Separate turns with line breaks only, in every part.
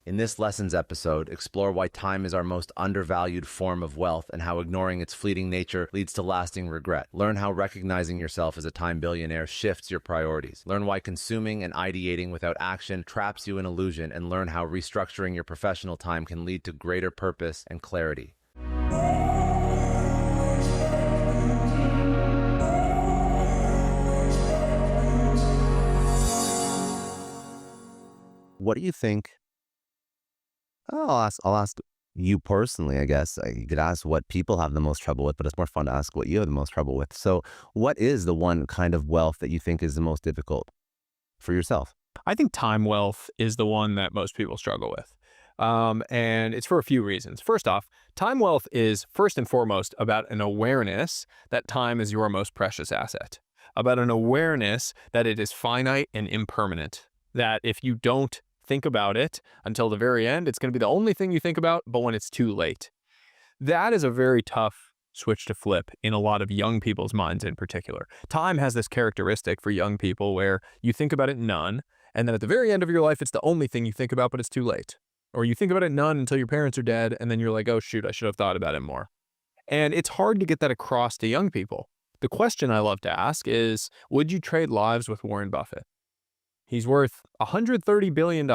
In this lessons episode, explore why time is our most undervalued form of wealth and how ignoring its fleeting nature leads to lasting regret. Learn how recognizing yourself as a time billionaire shifts your priorities. Learn why consuming and ideating without action traps you in illusion, and learn how restructuring your professional time can lead to greater purpose and clarity. What do you think? I'll ask you personally, I guess. You could ask what people have the most trouble with, but it's more fun to ask what you have the most trouble with. So what is the one kind of wealth that you think is the most difficult for yourself?
I think time wealth is the one that most people struggle with. And it's for a few reasons. First off, time wealth is first and foremost about an awareness that time is your most precious asset, about an awareness that it is finite and impermanent, that if you don't think about it until the very end, it's going to be the only thing you think about, but when it's too late. That is a very tough switch to flip in a lot of young people's minds in particular. Time has this characteristic for young people where you think about it none, and then at the very end of your life, it's the only thing you think about, but it's too late. Or you think about it none until your parents are dead, and then you're like, oh shoot, I should have thought about it more. And it's hard to get that across to young people. The question I love to ask is, would you trade lives with Warren Buffett? He's worth $130 billion.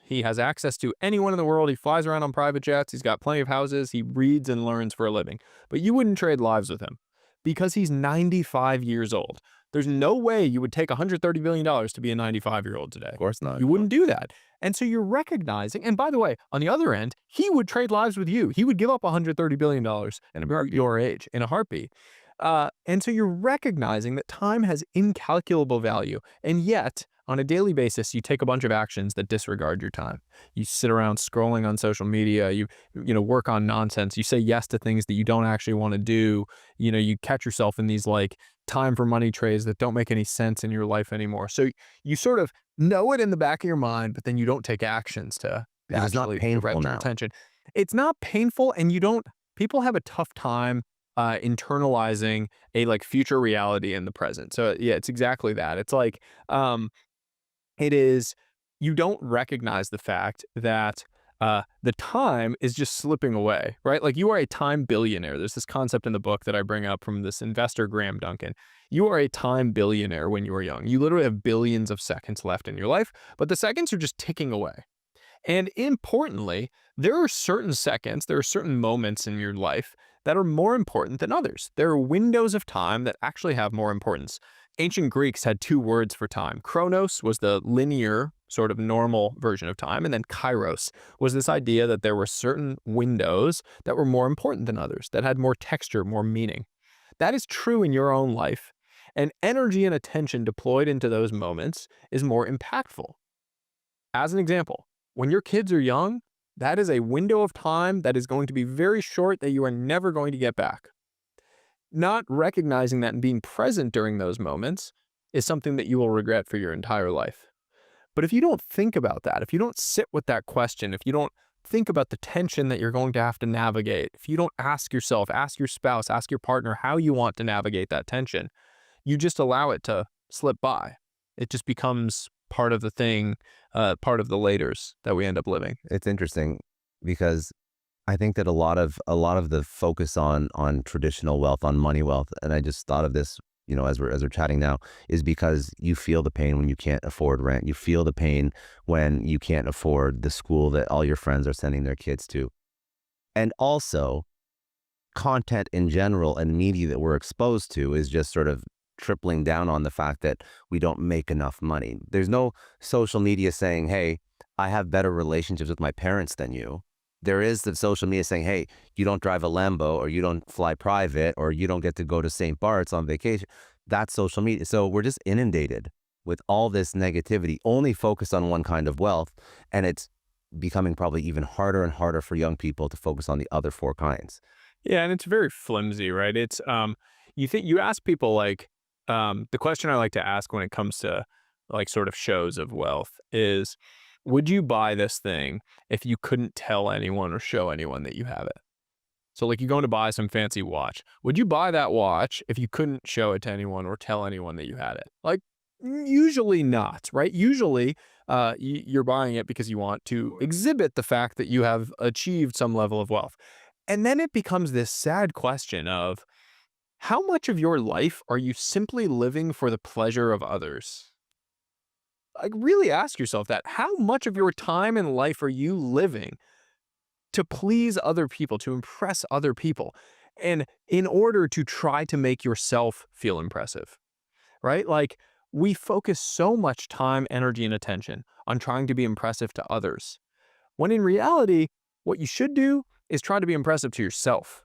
He has access to anyone in the world. He flies around on private jets. He's got plenty of houses. He reads and learns for a living. But you wouldn't trade lives with him because he's 95 years old. There's no way you would take $130 billion to be a 95-year-old today.
Of course not.
You wouldn't do that. And so you're recognizing, and by the way, on the other end, he would trade lives with you. He would give up $130 billion at your age in a heartbeat. And so you're recognizing that time has incalculable value. And yet, on a daily basis, you take a bunch of actions that disregard your time. You sit around scrolling on social media, you work on nonsense, you say yes to things that you don't actually want to do. You catch yourself in these like time for money trades that don't make any sense in your life anymore. So you sort of know it in the back of your mind, but then you don't take actions to
It's not
actually
painful
direct your
now.
attention. It's not painful, and people have a tough time internalizing a like future reality in the present. So yeah, it's exactly that. It's like, you don't recognize the fact that the time is just slipping away, right? Like you are a time billionaire. There's this concept in the book that I bring up from this investor, Duncan. You are a time billionaire when you are young. You literally have billions of seconds left in your life, but the seconds are just ticking away. And importantly, there are certain seconds, there are certain moments in your life that are more important than others. There are windows of time that actually have more importance. Ancient Greeks had two words for time. Chronos was the linear, sort of normal version of time, and then kairos was this idea that there were certain windows that were more important than others, that had more texture, more meaning. That is true in your own life, and energy and attention deployed into those moments is more impactful. As an example, when your kids are young, that is a window of time that is going to be very short that you are never going to get back. Not recognizing that and being present during those moments is something that you will regret for your entire life. But if you don't think about that, if you don't sit with that question, if you don't think about the tension that you're going to have to navigate, if you don't ask yourself, ask your spouse, ask your partner how you want to navigate that tension, you just allow it to slip by. It just becomes part of the thing, part of the laters that we end up living.
It's interesting because I think that a lot of the focus on traditional wealth, on money wealth, and I just thought of this, as we're chatting now, is because you feel the pain when you can't afford rent. You feel the pain when you can't afford the school that all your friends are sending their kids to. And also, content in general and media that we're exposed to is just sort of tripling down on the fact that we don't make enough money. There's no social media saying, hey, I have better relationships with my parents than you. There is the social media saying, hey, you don't drive a Lambo, or you don't fly private, or you don't get to go to St. Bart's on vacation. That's social media. So we're just inundated with all this negativity, only focused on one kind of wealth. And it's becoming probably even harder and harder for young people to focus on the other four kinds.
Yeah, and it's very flimsy, right? It's you ask people like, the question I like to ask when it comes to like sort of shows of wealth is, would you buy this thing if you couldn't tell anyone or show anyone that you have it? So like you're going to buy some fancy watch. Would you buy that watch if you couldn't show it to anyone or tell anyone that you had it? Like usually not, right? Usually You're buying it because you want to exhibit the fact that you have achieved some level of wealth. And then it becomes this sad question of how much of your life are you simply living for the pleasure of others? Like, really ask yourself that. How much of your time in life are you living to please other people, to impress other people, and in order to try to make yourself feel impressive, right? Like, we focus so much time, energy, and attention on trying to be impressive to others, when in reality, what you should do is try to be impressive to yourself.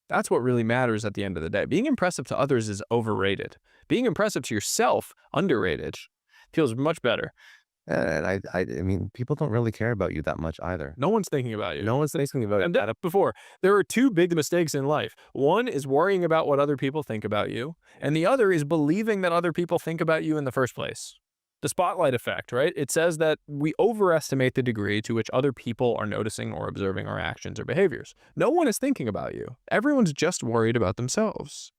That's what really matters at the end of the day. Being impressive to others is overrated. Being impressive to yourself, underrated. Feels much better.
And I mean, people don't really care about you that much either.
No one's thinking about you.
No one's thinking about
And
it.
that before, there are two big mistakes in life. One is worrying about what other people think about you, and the other is believing that other people think about you in the first place. The spotlight effect, right? It says that we overestimate the degree to which other people are noticing or observing our actions or behaviors. No one is thinking about you. Everyone's just worried about themselves.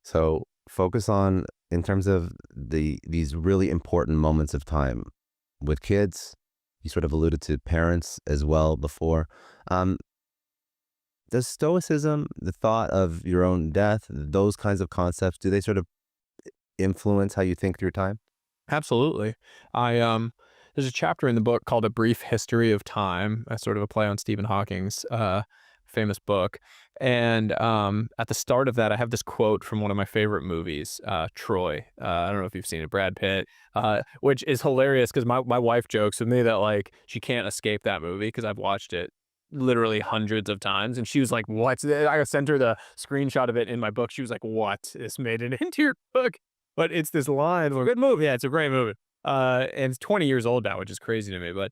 So focus on, in terms of these really important moments of time with kids. You sort of alluded to parents as well before. Um, does stoicism, the thought of your own death, those kinds of concepts, do they sort of influence how you think through time?
Absolutely. There's a chapter in the book called A Brief History of Time, a sort of a play on Stephen Hawking's famous book. And at the start of that, I have this quote from one of my favorite movies, Troy. I don't know if you've seen it, Brad Pitt, which is hilarious because my wife jokes with me that like she can't escape that movie because I've watched it literally hundreds of times. And she was like, what? I sent her the screenshot of it in my book. She was like, what? This made it into your book. But it's this line. Good movie. Yeah, it's a great movie. And it's 20 years old now, which is crazy to me. But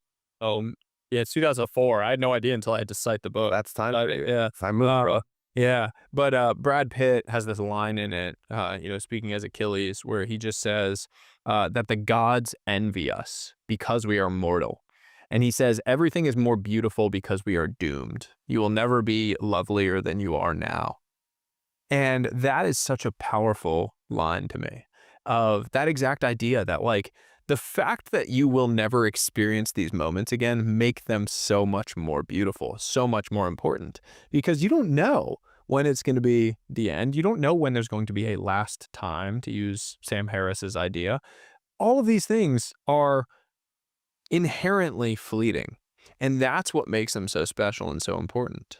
yeah, it's 2004. I had no idea until I had to cite the book.
That's time.
Yeah.
Time move, bro.
Yeah. But Brad Pitt has this line in it, speaking as Achilles, where he just says that the gods envy us because we are mortal. And he says, everything is more beautiful because we are doomed. You will never be lovelier than you are now. And that is such a powerful line to me, of that exact idea that like the fact that you will never experience these moments again make them so much more beautiful, so much more important, because you don't know when it's going to be the end. You don't know when there's going to be a last time, to use Sam Harris's idea. All of these things are inherently fleeting, and that's what makes them so special and so important.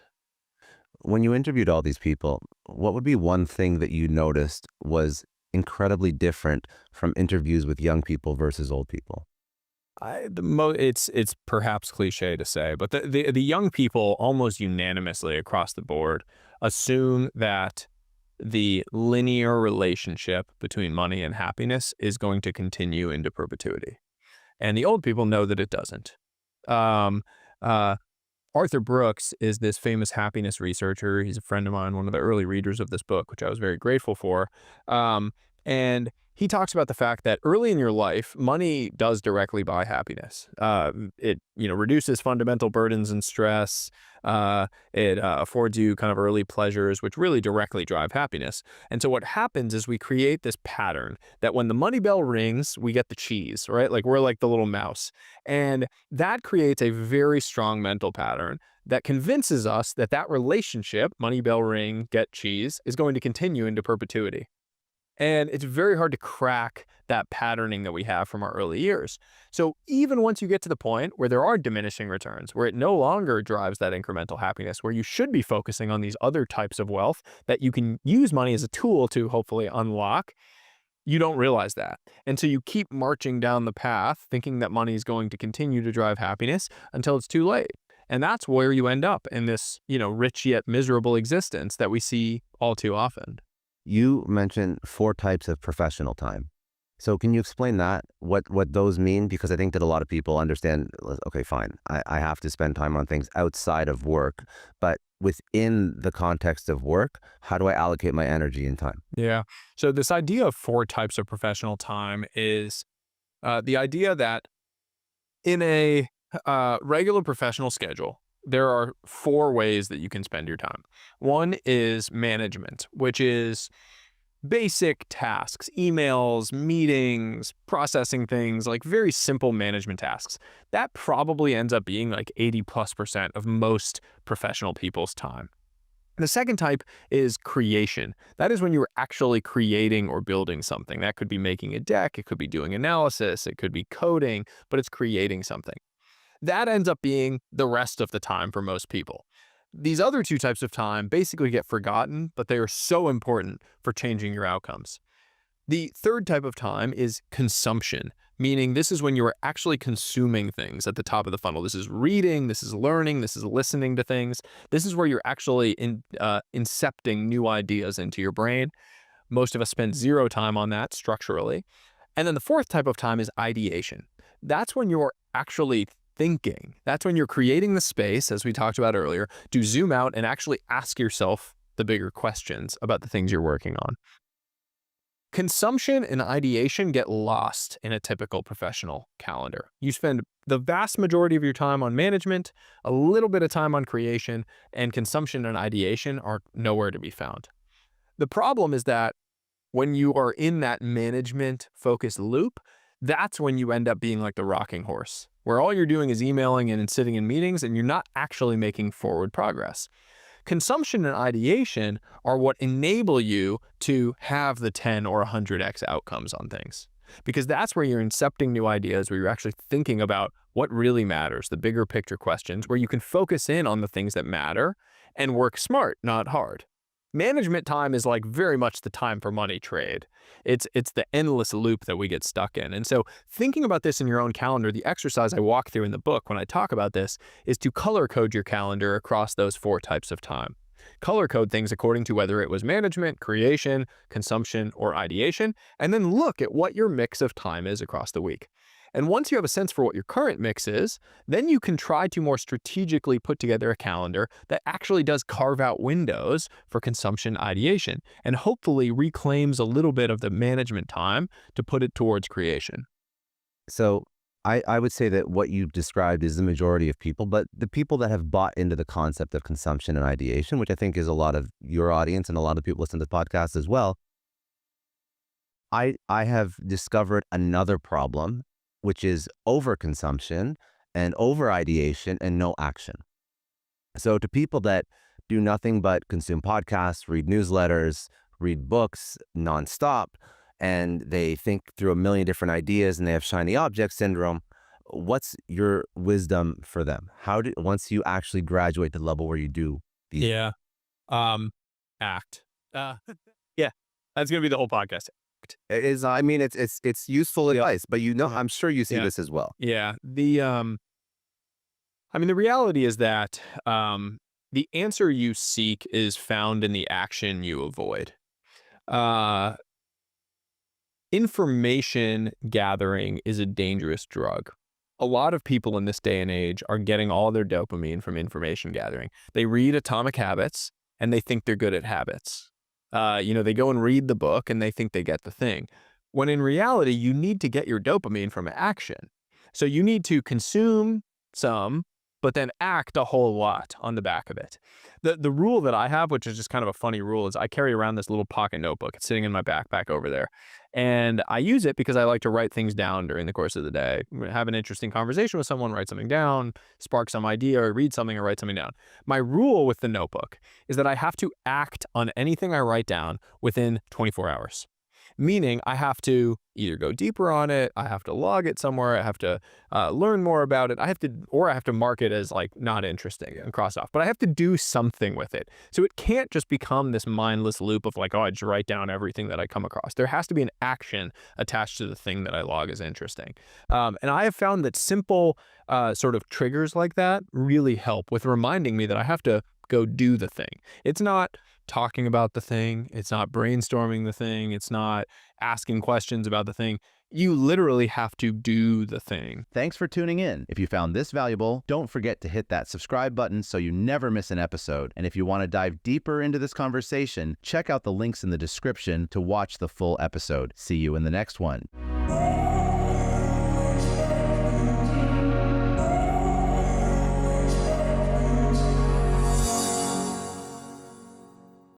When you interviewed all these people, what would be one thing that you noticed was incredibly different from interviews with young people versus old people?
It's perhaps cliche to say, but the young people almost unanimously across the board assume that the linear relationship between money and happiness is going to continue into perpetuity. And the old people know that it doesn't. Um, uh, Arthur Brooks is this famous happiness researcher. He's a friend of mine, one of the early readers of this book, which I was very grateful for. And he talks about the fact that early in your life, money does directly buy happiness. It reduces fundamental burdens and stress. It affords you kind of early pleasures, which really directly drive happiness. And so what happens is we create this pattern that when the money bell rings, we get the cheese, right? Like we're like the little mouse. And that creates a very strong mental pattern that convinces us that that relationship, money bell ring, get cheese, is going to continue into perpetuity. And it's very hard to crack that patterning that we have from our early years. So even once you get to the point where there are diminishing returns, where it no longer drives that incremental happiness, where you should be focusing on these other types of wealth that you can use money as a tool to hopefully unlock, you don't realize that. And so you keep marching down the path thinking that money is going to continue to drive happiness until it's too late. And that's where you end up in this, rich yet miserable existence that we see all too often.
You mentioned 4 types of professional time. So can you explain that, what those mean? Because I think that a lot of people understand, okay, fine, I have to spend time on things outside of work, but within the context of work, how do I allocate my energy and time?
Yeah. So this idea of 4 types of professional time is the idea that in a regular professional schedule, there are 4 ways that you can spend your time. One is management, which is basic tasks, emails, meetings, processing things, like very simple management tasks. That probably ends up being like 80+% of most professional people's time. The second type is creation. That is when you're actually creating or building something. That could be making a deck, it could be doing analysis, it could be coding, but it's creating something. That ends up being the rest of the time for most people. These other two types of time basically get forgotten, but they are so important for changing your outcomes. The third type of time is consumption, meaning this is when you are actually consuming things at the top of the funnel. This is reading, this is learning, this is listening to things. This is where you're actually incepting new ideas into your brain. Most of us spend zero time on that structurally. And then the fourth type of time is ideation. That's when you're actually thinking. That's when you're creating the space, as we talked about earlier, to zoom out and actually ask yourself the bigger questions about the things you're working on. Consumption and ideation get lost in a typical professional calendar. You spend the vast majority of your time on management, a little bit of time on creation, and consumption and ideation are nowhere to be found. The problem is that when you are in that management-focused loop, that's when you end up being like the rocking horse, where all you're doing is emailing and sitting in meetings, and you're not actually making forward progress. Consumption and ideation are what enable you to have the 10 or 100x outcomes on things. Because that's where you're incepting new ideas, where you're actually thinking about what really matters, the bigger picture questions, where you can focus in on the things that matter and work smart, not hard. Management time is like very much the time for money trade. It's the endless loop that we get stuck in. And so thinking about this in your own calendar, the exercise I walk through in the book when I talk about this is to color code your calendar across those four types of time. Color code things according to whether it was management, creation, consumption, or ideation, and then look at what your mix of time is across the week. And once you have a sense for what your current mix is, then you can try to more strategically put together a calendar that actually does carve out windows for consumption ideation and hopefully reclaims a little bit of the management time to put it towards creation.
So I would say that what you've described is the majority of people, but the people that have bought into the concept of consumption and ideation, which I think is a lot of your audience and a lot of people listen to the podcast as well, I have discovered another problem, which is overconsumption and over-ideation and no action. So to people that do nothing but consume podcasts, read newsletters, read books nonstop, and they think through a million different ideas and they have shiny object syndrome, what's your wisdom for them? Once you actually graduate to the level where you do these?
Yeah. Act. Yeah, that's going to be the whole podcast.
It is, I mean, it's useful advice, but I'm sure you see
Yeah.
this as well.
Yeah. The reality is that the answer you seek is found in the action you avoid. Information gathering is a dangerous drug. A lot of people in this day and age are getting all their dopamine from information gathering. They read Atomic Habits and they think they're good at habits. They go and read the book and they think they get the thing. When in reality, you need to get your dopamine from action. So you need to consume some, but then act a whole lot on the back of it. The rule that I have, which is just kind of a funny rule, is I carry around this little pocket notebook. It's sitting in my backpack over there. And I use it because I like to write things down during the course of the day. Have an interesting conversation with someone, write something down, spark some idea, or read something or write something down. My rule with the notebook is that I have to act on anything I write down within 24 hours. Meaning I have to either go deeper on it, I have to log it somewhere, I have to learn more about it, I have to mark it as like not interesting and cross off. But I have to do something with it. So it can't just become this mindless loop of like, oh, I just write down everything that I come across. There has to be an action attached to the thing that I log as interesting. And I have found that simple sort of triggers like that really help with reminding me that I have to go do the thing. It's not talking about the thing. It's not brainstorming the thing. It's not asking questions about the thing. You literally have to do the thing.
Thanks for tuning in. If you found this valuable, don't forget to hit that subscribe button so you never miss an episode. And if you want to dive deeper into this conversation, check out the links in the description to watch the full episode. See you in the next one.